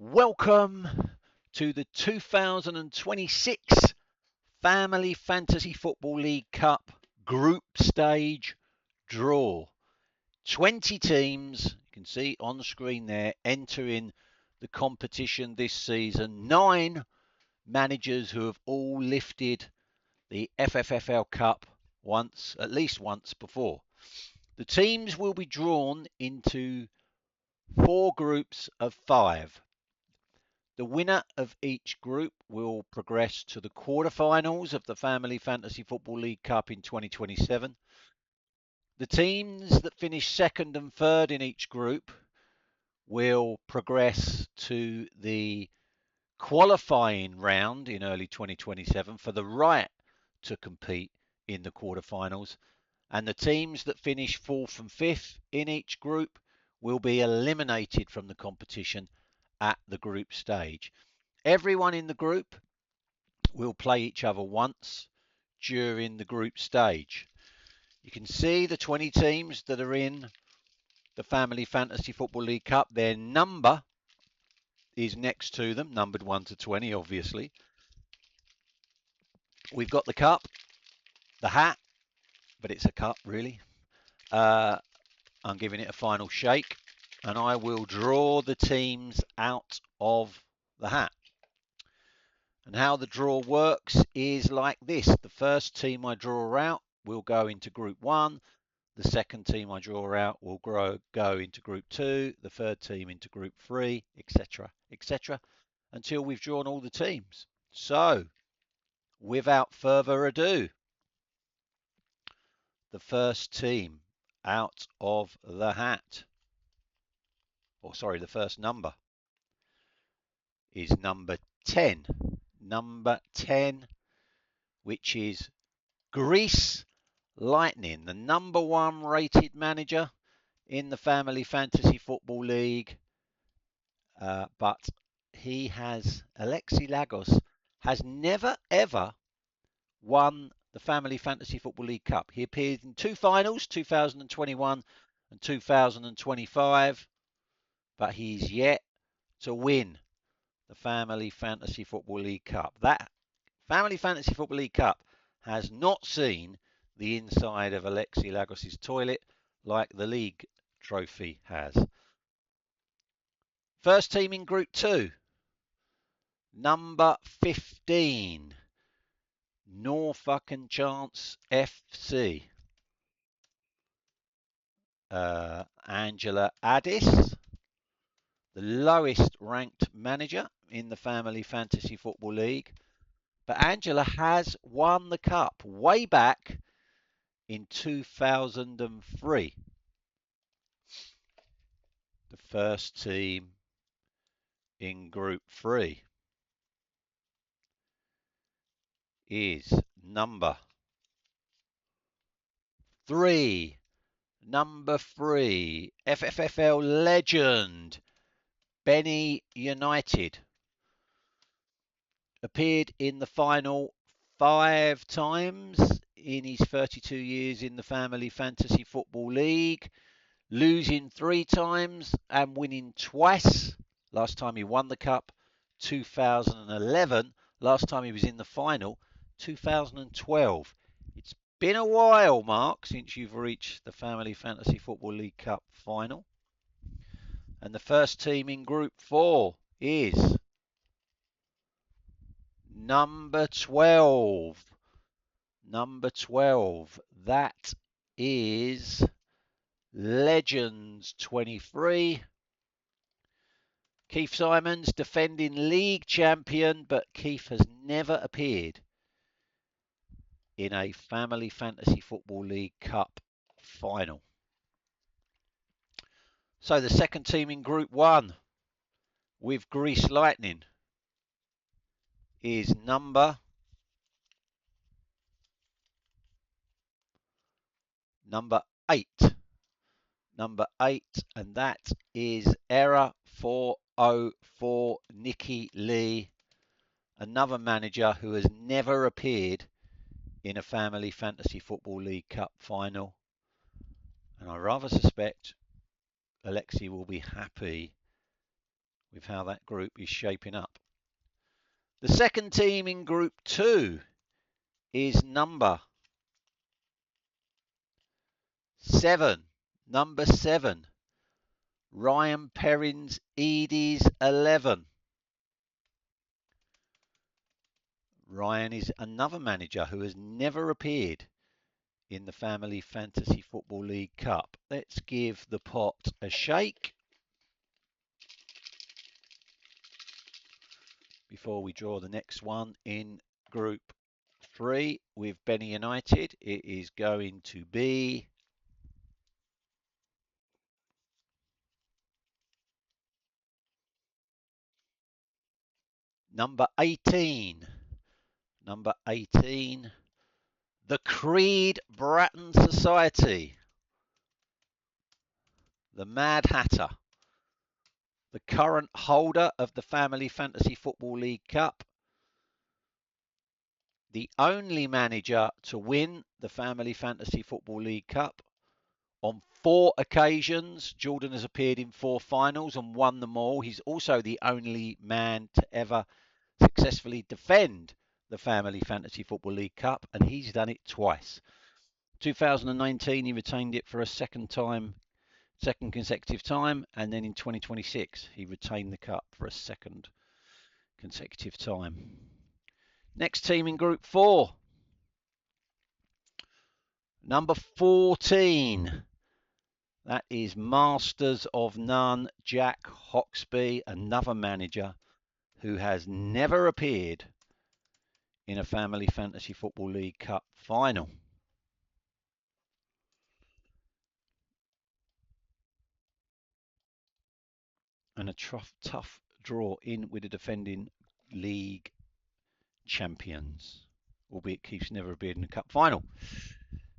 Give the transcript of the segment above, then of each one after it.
Welcome to the 2026 Family Fantasy Football League Cup Group Stage Draw. 20 teams, you can see on the screen there, entering the competition this season. 9 managers who have all lifted the FFFL Cup at least once before. The teams will be drawn into 4 groups of 5. The winner of each group will progress to the quarterfinals of the Family Fantasy Football League Cup in 2027. The teams that finish second and third in each group will progress to the qualifying round in early 2027 for the right to compete in the quarterfinals. And the teams that finish fourth and fifth in each group will be eliminated from the competition at the group stage. Everyone in the group will play each other once during the group stage. You can see the 20 teams that are in the Family Fantasy Football League Cup. Their number is next to them, numbered 1 to 20, obviously. We've got the cup, the hat, but it's a cup, really. I'm giving it a final shake, and I will draw the teams out of the hat. And how the draw works is like this. The first team I draw out will go into Group 1. The second team I draw out will go into Group 2. The third team into Group 3, etc., etc., until we've drawn all the teams. So, without further ado, the first team out of the hat, the first number is number 10. Number 10, which is Greece Lightning, the number 1 rated manager in the Family Fantasy Football League. But Alexi Lagos has never ever won the Family Fantasy Football League Cup. He appeared in 2 finals, 2021 and 2025, but he's yet to win the Family Fantasy Football League Cup. That Family Fantasy Football League Cup has not seen the inside of Alexi Lagos' toilet like the league trophy has. First team in Group 2, number 15, Norfolk and Chance FC. Angela Addis, the lowest ranked manager in the Family Fantasy Football League. But Angela has won the cup way back in 2003. The first team in Group 3 is number 3. Number 3, FFFL legend, Benny United. Appeared in the final 5 times in his 32 years in the Family Fantasy Football League, losing 3 times and winning twice. Last time he won the cup, 2011. Last time he was in the final, 2012. It's been a while, Mark, since you've reached the Family Fantasy Football League Cup final. And the first team in Group 4 is number 12. Number 12. That is Legends 23. Keith Simons, defending league champion, but Keith has never appeared in a Family Fantasy Football League Cup final. So the second team in Group 1 with Greece Lightning is number 8. Number 8, and that is Error 404 Nikki Lee, another manager who has never appeared in a Family Fantasy Football League Cup final. And I rather suspect Alexi will be happy with how that group is shaping up. The second team in Group 2 is number 7. Number 7. Ryan Perrins Edy's 11. Ryan is another manager who has never appeared in the Family Fantasy Football League Cup. Let's give the pot a shake before we draw the next one in Group 3 with Benny United. It is going to be number 18. Number 18, the Creed Bratton Society. The Mad Hatter, the current holder of the Family Fantasy Football League Cup, the only manager to win the Family Fantasy Football League Cup on 4 occasions. Jordan has appeared in 4 finals and won them all. He's also the only man to ever successfully defend the Family Fantasy Football League Cup, and he's done it twice. 2019, he retained it for a second consecutive time, and then in 2026 he retained the cup for a second consecutive time. Next team in Group 4, number 14, that is Masters of None, Jack Hawksby, another manager who has never appeared in a Family Fantasy Football League Cup final. And a tough draw in with the defending league champions, albeit Keith's never appeared in the cup final.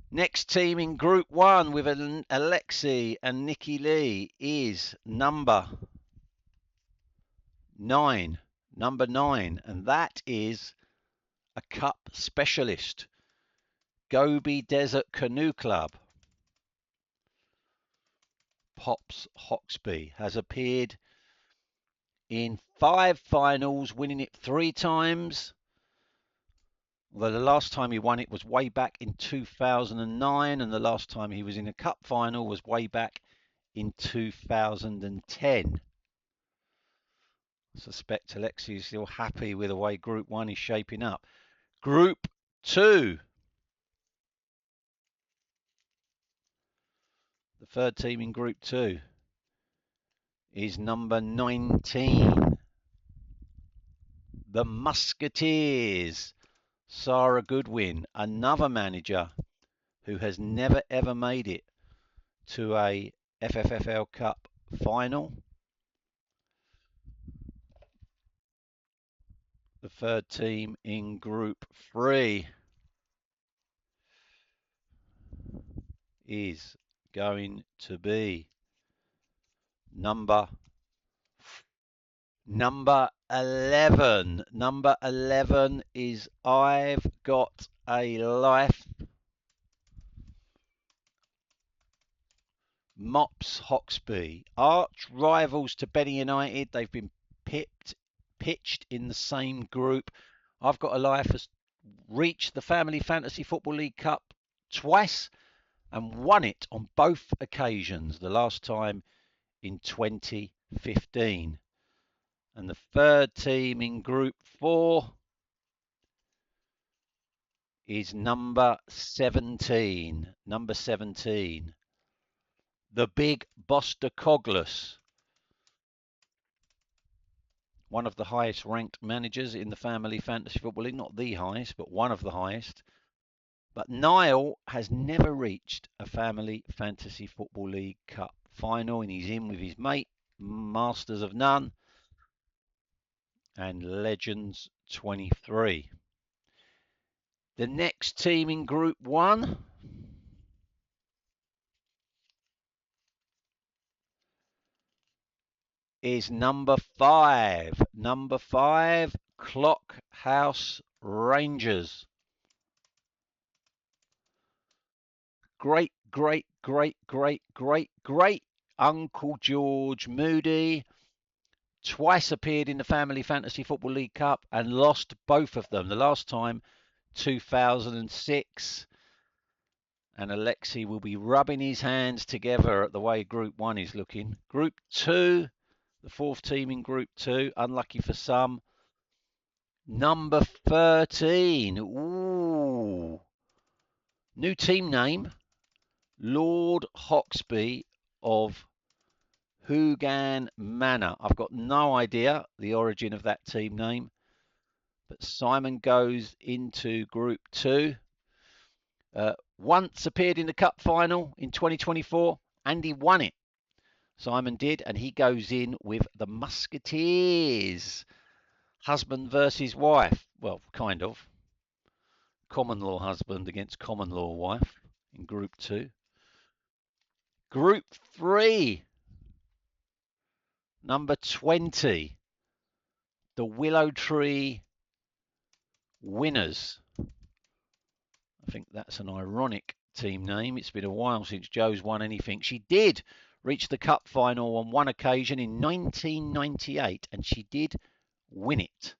Next team in Group 1 with Alexi and Nikki Lee is number 9. Number 9, and that is a cup specialist, Gobi Desert Canoe Club. Pops Hawksby has appeared in 5 finals, winning it 3 times. Although the last time he won it was way back in 2009, and the last time he was in a cup final was way back in 2010. I suspect Alexi is still happy with the way Group 1 is shaping up. Group 2. The third team in Group 2 is number 19. The Musketeers. Sarah Goodwin, another manager who has never ever made it to a FFFL Cup final. The third team in Group 3 is going to be number 11. Number 11 is I've Got a Life. Mops Hawksby, arch rivals to Benny United. They've been pitched in the same group. I've Got a Life has reached the Family Fantasy Football League Cup twice and won it on both occasions, the last time in 2015. And the third team in Group 4 is number 17. Number 17. The Big Bostacoglu. One of the highest ranked managers in the Family Fantasy Football League. Not the highest, but one of the highest. But Niall has never reached a Family Fantasy Football League Cup final, and he's in with his mate, Masters of None and Legends 23. The next team in Group 1 is number 5. Number 5, Clockhouse Rangers. Great Uncle George Moody, twice appeared in the Family Fantasy Football League Cup and lost both of them. The last time, 2006. And Alexi will be rubbing his hands together at the way Group 1 is looking. Group 2, the fourth team in Group 2, unlucky for some. Number 13. Ooh. New team name, Lord Hawksby of Hougan Manor. I've got no idea the origin of that team name. But Simon goes into Group 2. Once appeared in the Cup final in 2024, and he won it. Simon did, and he goes in with the Musketeers. Husband versus wife. Well, kind of. Common law husband against common law wife in Group 2. Group 3. Number 20. The Willow Tree Winners. I think that's an ironic team name. It's been a while since Joe's won anything. She did reach the Cup final on one occasion in 1998, and she did win it.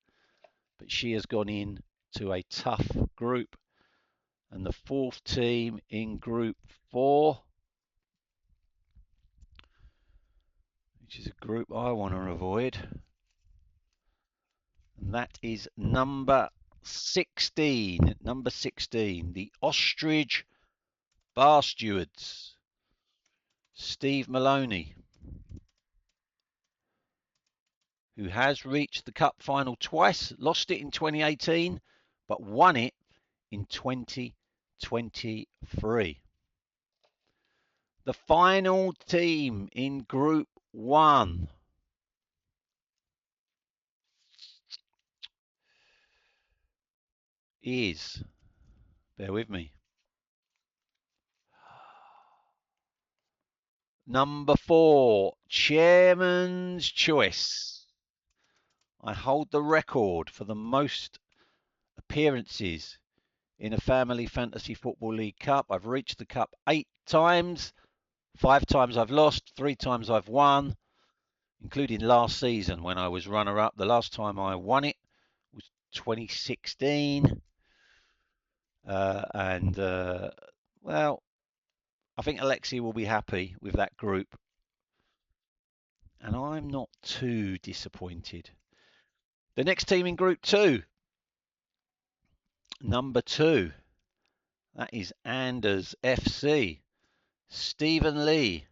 But she has gone in to a tough group. And the fourth team in Group 4, which is a group I want to avoid, and that is number 16. Number 16, the Ostrich Bar Stewards. Steve Maloney, who has reached the Cup final twice, lost it in 2018, but won it in 2023. The final team in Group 1 is, bear with me, number 4, Chairman's Choice. I hold the record for the most appearances in a Family Fantasy Football League Cup. I've reached the Cup 8 times. 5 times I've lost, 3 times I've won, including last season when I was runner-up. The last time I won it was 2016. Well, I think Alexi will be happy with that group. And I'm not too disappointed. The next team in Group 2, number 2, that is Anders FC. Stephen Lee,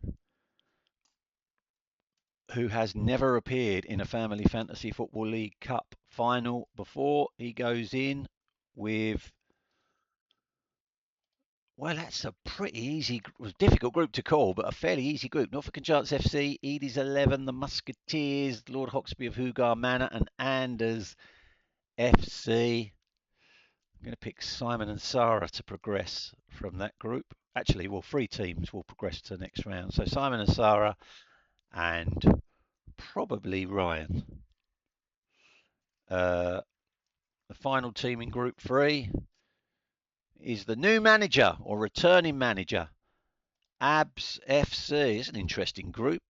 who has never appeared in a Family Fantasy Football League Cup final before. He goes in with, well, that's a pretty easy, difficult group to call, but a fairly easy group. Norfolk and Chance FC, Edie's 11, the Musketeers, Lord Hawksby of Hougar Manor, and Anders FC. I'm going to pick Simon and Sarah to progress from that group. Actually, well, 3 teams will progress to the next round. So Simon and Sarah and probably Ryan. The final team in Group 3 is the new manager or returning manager, Abs FC. It's an interesting group.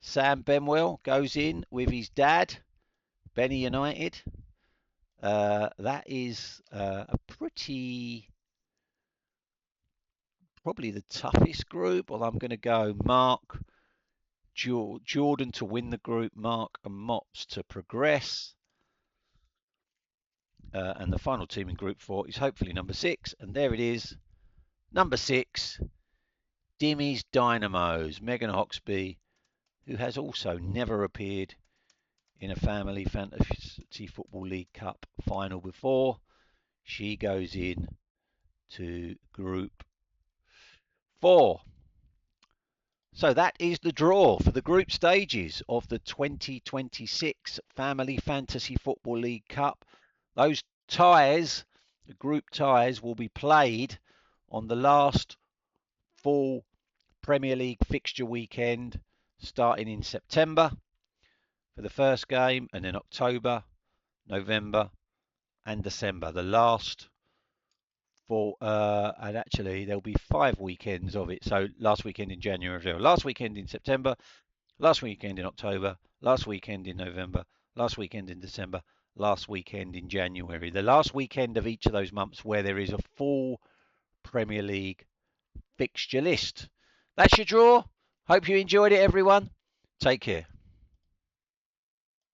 Sam Benwell goes in with his dad, Benny United. That is a pretty, probably the toughest group. Well, I'm going to go Mark, Jordan to win the group, Mark and Mops to progress. And the final team in Group 4 is hopefully number 6. And there it is. Number 6, Dimmy's Dynamos. Megan Hawksby, who has also never appeared in a Family Fantasy Football League Cup final before. She goes in to Group 4. So that is the draw for the group stages of the 2026 Family Fantasy Football League Cup. Those ties, the group ties, will be played on the last full Premier League fixture weekend, starting in September for the first game, and then October, November, and December. The last for, and actually there'll be 5 weekends of it. So last weekend in January, last weekend in September, last weekend in October, last weekend in November, last weekend in December, last weekend in January. The last weekend of each of those months where there is a full Premier League fixture list. That's your draw. Hope you enjoyed it, everyone. Take care.